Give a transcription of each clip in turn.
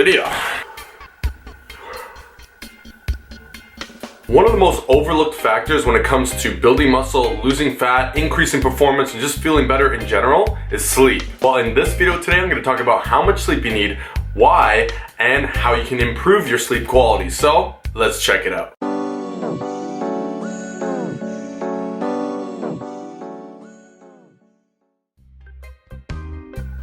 video. One of the most overlooked factors when it comes to building muscle, losing fat, increasing performance, and just feeling better in general is sleep. Well, in this video today, I'm going to talk about how much sleep you need, why, and how you can improve your sleep quality. So, let's check it out.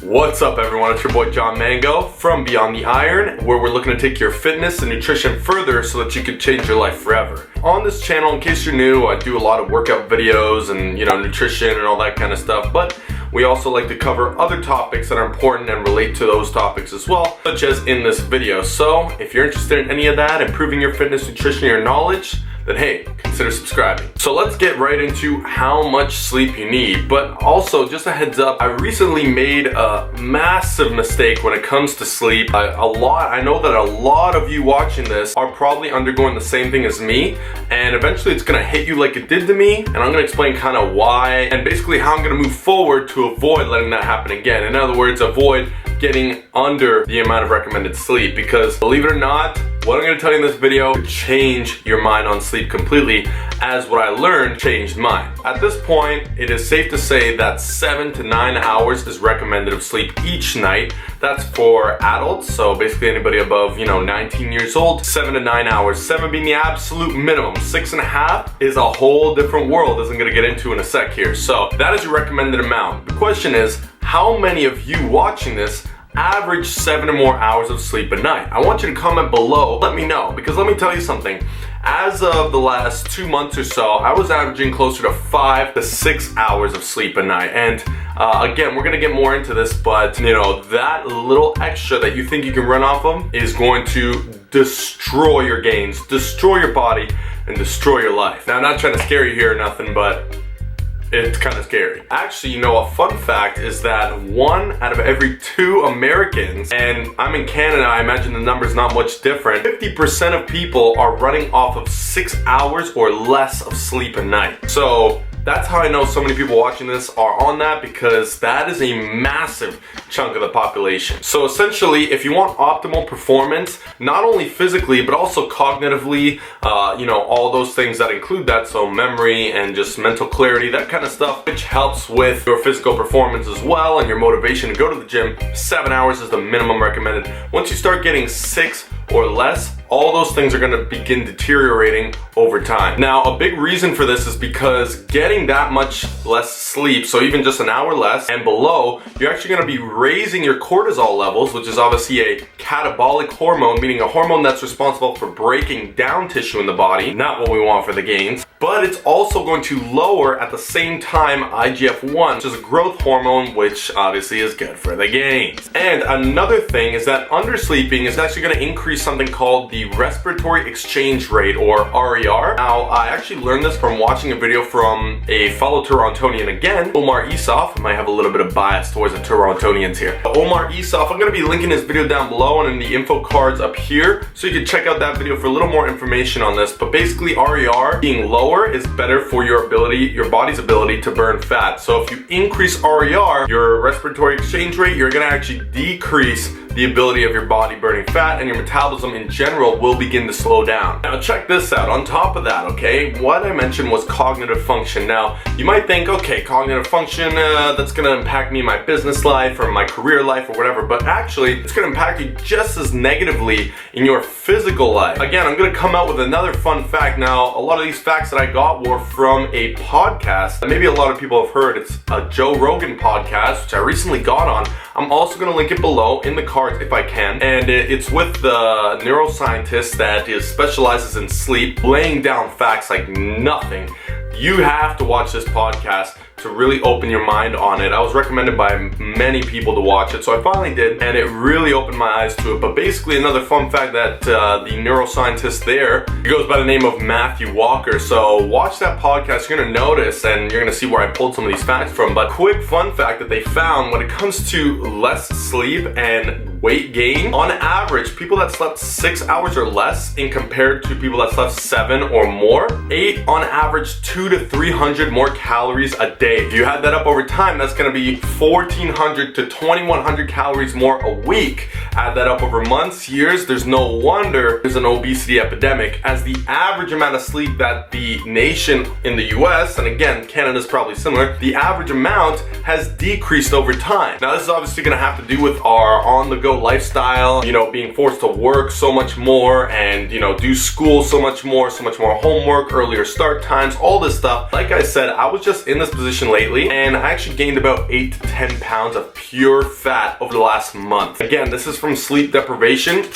What's up everyone, it's your boy John Mango from Beyond the Iron, where we're looking to take your fitness and nutrition further so that you can change your life forever. On this channel, in case you're new, I do a lot of workout videos and nutrition and all that kind of stuff, but we also like to cover other topics that are important and relate to those topics as well, such as in this video. So if you're interested in any of that, improving your fitness, nutrition, your knowledge, then hey, consider subscribing. So let's get right into how much sleep you need. But also, just a heads up, I recently made a massive mistake when it comes to sleep. I know that a lot of you watching this are probably undergoing the same thing as me, and eventually it's gonna hit you like it did to me, and I'm gonna explain kind of why, and basically how I'm gonna move forward to avoid letting that happen again. In other words, avoid getting under the amount of recommended sleep, because believe it or not, what I'm going to tell you in this video could change your mind on sleep completely, as what I learned changed mine. At this point, it is safe to say that 7 to 9 hours is recommended of sleep each night. That's for adults, so basically anybody above 19 years old, 7 to 9 hours. 7 being the absolute minimum. 6.5 is a whole different world, as I'm going to get into in a sec here. So that is your recommended amount. The question is, how many of you watching this average 7 or more hours of sleep a night? I want you to comment below, let me know, because let me tell you something. As of the last 2 months or so, I was averaging closer to 5 to 6 hours of sleep a night. And again, we're gonna get more into this, but that little extra that you think you can run off of is going to destroy your gains, destroy your body, and destroy your life. Now, I'm not trying to scare you here or nothing, but it's kind of scary. Actually, a fun fact is that 1 out of every 2 Americans, and I'm in Canada, I imagine the number's not much different, 50% of people are running off of 6 hours or less of sleep a night. So that's how I know so many people watching this are on that, because that is a massive chunk of the population. So essentially, if you want optimal performance, not only physically, but also cognitively, all those things that include that, so memory and just mental clarity, that kind of stuff, which helps with your physical performance as well and your motivation to go to the gym, 7 hours is the minimum recommended. Once you start getting 6 or less, all those things are going to begin deteriorating over time. Now, a big reason for this is because getting that much less sleep, so even just an hour less and below, you're actually going to be raising your cortisol levels, which is obviously a catabolic hormone, meaning a hormone that's responsible for breaking down tissue in the body, not what we want for the gains. But it's also going to lower at the same time IGF-1, which is a growth hormone, which obviously is good for the gains. And another thing is that undersleeping is actually going to increase something called the respiratory exchange rate, or RER. Now, I actually learned this from watching a video from a fellow Torontonian again, Omar Isuf. I might have a little bit of bias towards the Torontonians here. Omar Isuf, I'm going to be linking his video down below and in the info cards up here, so you can check out that video for a little more information on this. But basically, RER being lower is better for your body's ability to burn fat. So if you increase RER, your respiratory exchange rate, you're going to actually decrease the ability of your body burning fat, and your metabolism in general will begin to slow down. Now check this out. On top of that, okay, what I mentioned was cognitive function. Now you might think, okay, cognitive function, that's going to impact me in my business life or my career life or whatever, but actually it's going to impact you just as negatively in your physical life. Again, I'm going to come out with another fun fact. Now, a lot of these facts that I got were from a podcast that maybe a lot of people have heard. It's a Joe Rogan podcast, which I recently got on. I'm also going to link it below in the cards if I can, and it's with the neuroscientist that specializes in sleep, laying down facts like nothing. You have to watch this podcast to really open your mind on it. I was recommended by many people to watch it, so I finally did, and it really opened my eyes to it. But basically, another fun fact that the neuroscientist there, he goes by the name of Matthew Walker. So watch that podcast, you're gonna notice, and you're gonna see where I pulled some of these facts from. But quick fun fact that they found when it comes to less sleep and weight gain, on average, people that slept 6 hours or less in compared to people that slept 7 or more, ate on average 200 to 300 more calories a day. If you add that up over time, that's gonna be 1,400 to 2,100 calories more a week. Add that up over months, years, there's no wonder there's an obesity epidemic, as the average amount of sleep that the nation in the US, and again, Canada's probably similar, the average amount has decreased over time. Now, this is obviously gonna have to do with our on-the-go lifestyle, you know, being forced to work so much more and, you know, do school so much more homework, earlier start times, all this stuff. Like I said, I was just in this position lately, and I actually gained about 8 to 10 pounds of pure fat over the last month. Again, this is from sleep deprivation.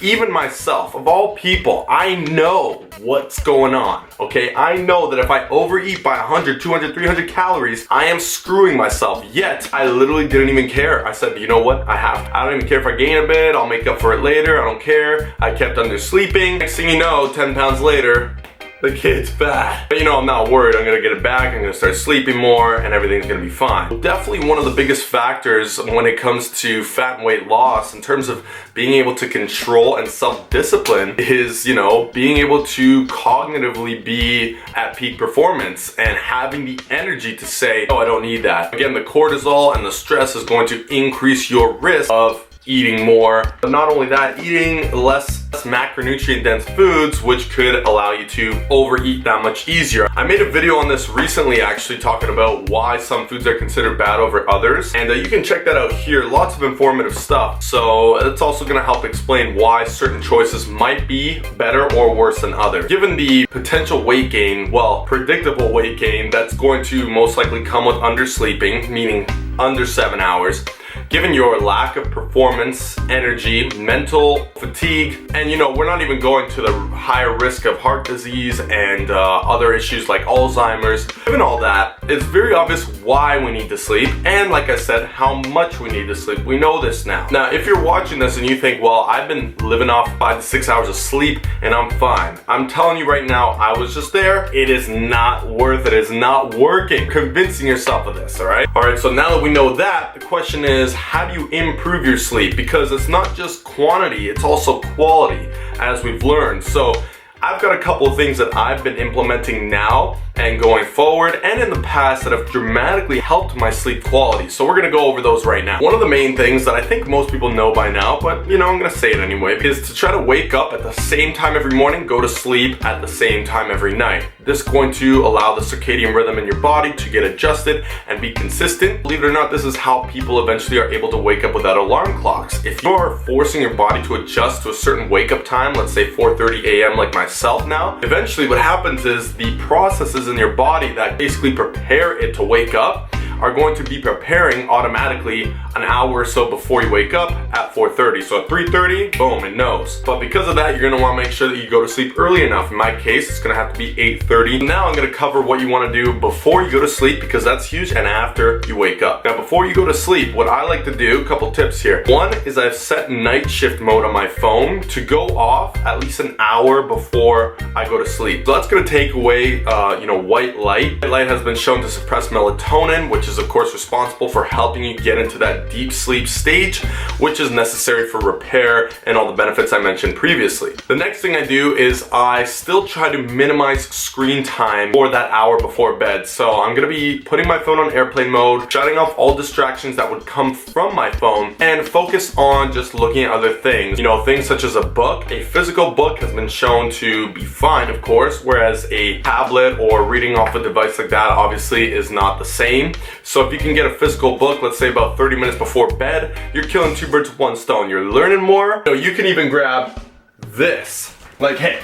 Even myself, of all people, I know what's going on, okay? I know that if I overeat by 100, 200, 300 calories, I am screwing myself. Yet, I literally didn't even care. I said, you know what? I have to. I don't even care if I gain a bit. I'll make up for it later. I don't care. I kept undersleeping. Next thing you know, 10 pounds later, the kid's bad. But you know, I'm not worried. I'm gonna get it back. I'm gonna start sleeping more and everything's gonna be fine. Definitely one of the biggest factors when it comes to fat and weight loss in terms of being able to control and self-discipline is, you know, being able to cognitively be at peak performance and having the energy to say, oh, I don't need that. Again, the cortisol and the stress is going to increase your risk of eating more. But not only that, eating less macronutrient dense foods, which could allow you to overeat that much easier. I made a video on this recently actually talking about why some foods are considered bad over others, and you can check that out here. Lots of informative stuff. So it's also going to help explain why certain choices might be better or worse than others. Given the potential weight gain, well, predictable weight gain that's going to most likely come with undersleeping, meaning under 7 hours, given your lack of performance, energy, mental fatigue, and you know, we're not even going to the higher risk of heart disease and other issues like Alzheimer's. Given all that, it's very obvious why we need to sleep, and like I said, how much we need to sleep. We know this now. Now, if you're watching this and you think, well, I've been living off 5 to 6 hours of sleep and I'm fine. I'm telling you right now, I was just there. It is not worth it. It's not working. Convincing yourself of this, all right? All right, so now that we know that, the question is, how do you improve your sleep? Because it's not just quantity, it's also quality, as we've learned. So I've got a couple of things that I've been implementing now and going forward and in the past that have dramatically helped my sleep quality. So we're gonna go over those right now. One of the main things that I think most people know by now, but you know, I'm gonna say it anyway, is to try to wake up at the same time every morning, go to sleep at the same time every night. This is going to allow the circadian rhythm in your body to get adjusted and be consistent. Believe it or not, this is how people eventually are able to wake up without alarm clocks. If you're forcing your body to adjust to a certain wake up time, let's say 4:30 a.m. like myself now, eventually what happens is the processes in your body that basically prepare it to wake up are going to be preparing automatically an hour or so before you wake up at 4:30. So at 3:30, boom, it knows. But because of that, you're gonna wanna make sure that you go to sleep early enough. In my case, it's gonna have to be 8:30. Now I'm gonna cover what you wanna do before you go to sleep, because that's huge, and after you wake up. Now, before you go to sleep, what I like to do, a couple tips here. One is I've set night shift mode on my phone to go off at least an hour before I go to sleep. So that's gonna take away, white light. White light has been shown to suppress melatonin, which is of course responsible for helping you get into that deep sleep stage, which is necessary for repair and all the benefits I mentioned previously. The next thing I do is I still try to minimize screen time for that hour before bed. So I'm gonna be putting my phone on airplane mode, shutting off all distractions that would come from my phone, and focus on just looking at other things. You know, things such as a book. A physical book has been shown to be fine, of course, whereas a tablet or reading off a device like that obviously is not the same. So if you can get a physical book, let's say about 30 minutes before bed, you're killing 2 birds with 1 stone. You're learning more. You know, you can even grab this. Like, hey,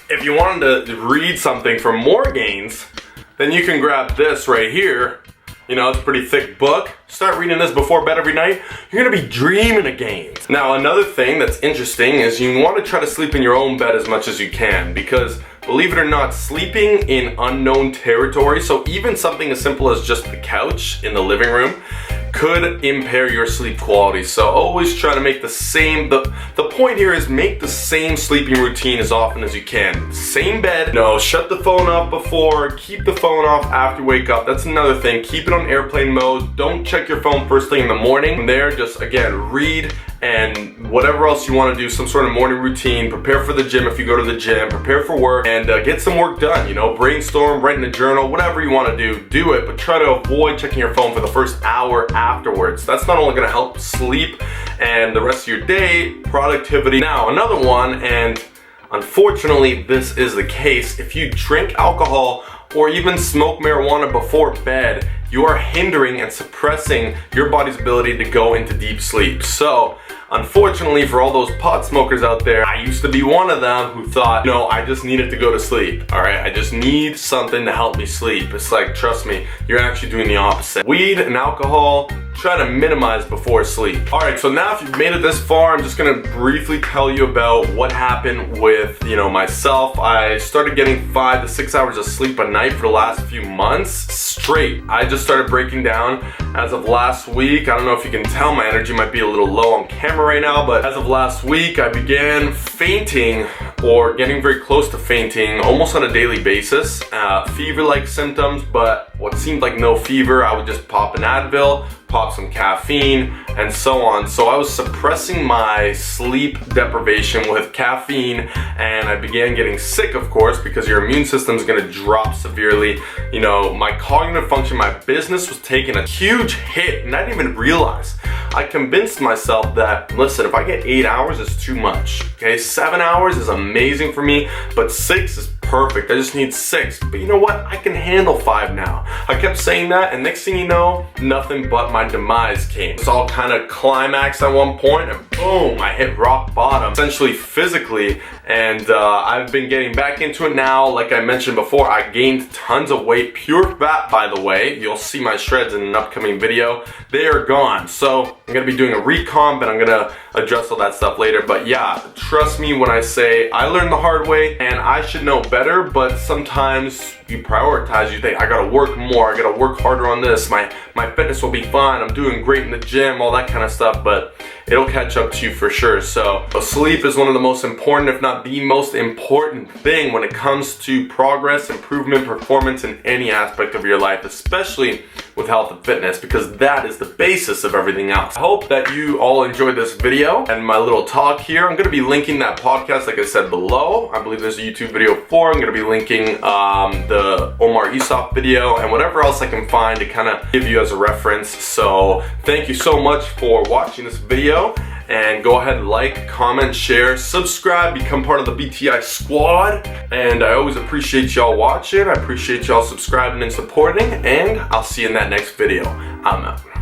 if you wanted to read something for more gains, then you can grab this right here. You know, it's a pretty thick book. Start reading this before bed every night. You're gonna be dreaming of gains. Now, another thing that's interesting is you want to try to sleep in your own bed as much as you can, because believe it or not, sleeping in unknown territory, so even something as simple as just the couch in the living room, could impair your sleep quality. So always try to make the same, the point here is make the same sleeping routine as often as you can. Same bed, shut the phone off before, keep the phone off after you wake up. That's another thing, keep it on airplane mode. Don't check your phone first thing in the morning. From there, just again, read and whatever else you want to do, some sort of morning routine, prepare for the gym if you go to the gym, prepare for work, and get some work done, brainstorm, write in a journal, whatever you want to do it, but try to avoid checking your phone for the first hour afterwards. That's not only going to help sleep and the rest of your day, productivity. Now, another one, and unfortunately this is the case, if you drink alcohol or even smoke marijuana before bed, you are hindering and suppressing your body's ability to go into deep sleep. So, unfortunately for all those pot smokers out there, I used to be one of them who thought, I just needed to go to sleep, alright? I just need something to help me sleep. It's like, trust me, you're actually doing the opposite. Weed and alcohol, try to minimize before sleep. Alright, so now if you've made it this far, I'm just gonna briefly tell you about what happened with, myself. I started getting 5 to 6 hours of sleep a night for the last few months straight. I just started breaking down as of last week. I don't know if you can tell, my energy might be a little low on camera right now, but as of last week, I began fainting or getting very close to fainting almost on a daily basis. Fever-like symptoms, but what seemed like no fever. I would just pop an Advil, pop some caffeine, and so on. So I was suppressing my sleep deprivation with caffeine, and I began getting sick, of course, because your immune system is going to drop severely. My cognitive function, my business was taking a huge hit, and I didn't even realize. I convinced myself that, listen, if I get 8 hours, it's too much. Okay, 7 hours is amazing for me, but 6 is perfect. I just need 6. But you know what? I can handle 5 now. I kept saying that, and next thing you know, nothing but my demise came. It's all kind of climaxed at one point, and boom, I hit rock bottom, essentially physically, and I've been getting back into it now. Like I mentioned before, I gained tons of weight, pure fat, by the way. You'll see my shreds in an upcoming video. They are gone. So I'm gonna be doing a recon, but I'm gonna address all that stuff later. But yeah, trust me when I say I learned the hard way, and I should know better, but sometimes you prioritize, you think, I gotta work more, I gotta work harder on this, my fitness will be fine, I'm doing great in the gym, all that kind of stuff, but it'll catch up to you for sure. So sleep is one of the most important, if not the most important thing when it comes to progress, improvement, performance in any aspect of your life, especially with health and fitness, because that is the basis of everything else. I hope that you all enjoyed this video and my little talk here. I'm gonna be linking that podcast, like I said, below. I believe there's a YouTube video for. I'm gonna be linking the Omar Isuf video and whatever else I can find to kind of give you as a reference. So thank you so much for watching this video, and go ahead and like, comment, share, subscribe, become part of the BTI squad. And I always appreciate y'all watching. I appreciate y'all subscribing and supporting, and I'll see you in that next video. I'm out.